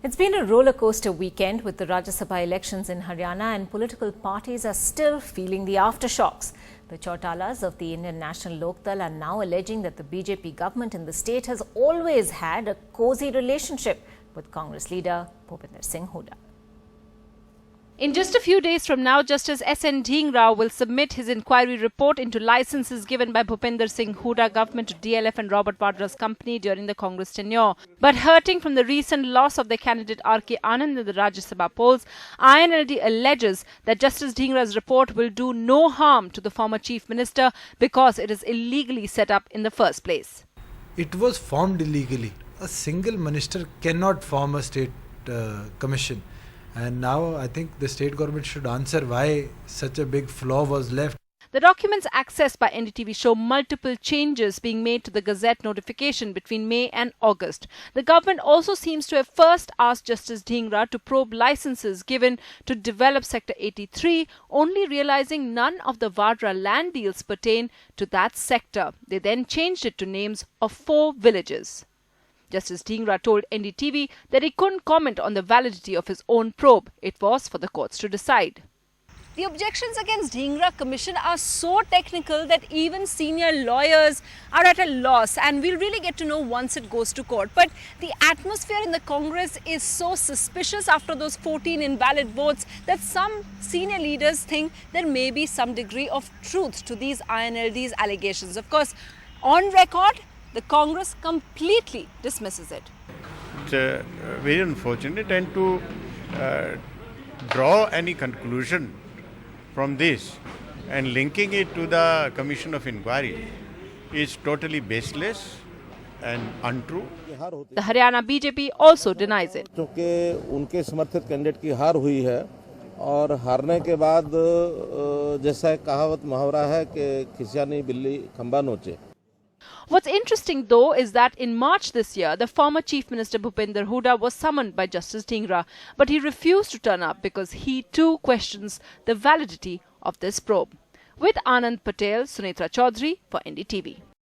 It's been a roller coaster weekend with the Rajya Sabha elections in Haryana, and political parties are still feeling the aftershocks. The Chautalas of the Indian National Lokdal are now alleging that the BJP government in the state has always had a cozy relationship with Congress leader Bhupinder Singh Hooda. In just a few days from now, Justice S.N. Dhingra will submit his inquiry report into licenses given by Bhupinder Singh Hooda government to DLF and Robert Vadra's company during the Congress tenure. But hurting from the recent loss of their candidate R.K. Anand in the Rajya Sabha polls, INLD alleges that Justice Dhingra's report will do no harm to the former Chief Minister because it is illegally set up in the first place. It was formed illegally. A single minister cannot form a state commission. And now I think the state government should answer why such a big flaw was left. The documents accessed by NDTV show multiple changes being made to the Gazette notification between May and August. The government also seems to have first asked Justice Dhingra to probe licenses given to develop Sector 83, only realizing none of the Vadra land deals pertain to that sector. They then changed it to names of 4 villages. Justice Dhingra told NDTV that he couldn't comment on the validity of his own probe. It was for the courts to decide. The objections against Dhingra Commission are so technical that even senior lawyers are at a loss, and we'll really get to know once it goes to court. But the atmosphere in the Congress is so suspicious after those 14 invalid votes that some senior leaders think there may be some degree of truth to these INLD's allegations. Of course, on record, the Congress completely dismisses it. It's very unfortunate, and to draw any conclusion from this and linking it to the Commission of Inquiry is totally baseless and untrue. The Haryana BJP also denies it. क्योंकि उनके समर्थित candidate की हार हुई है और हारने के बाद जैसा कहावत मुहावरा है कि खिसियानी बिल्ली खंबा नोचे. What's interesting, though, is that in March this year, the former Chief Minister Bhupinder Hooda was summoned by Justice Dhingra, but he refused to turn up because he too questions the validity of this probe. With Anand Patel, Sunetra Chaudhary for NDTV.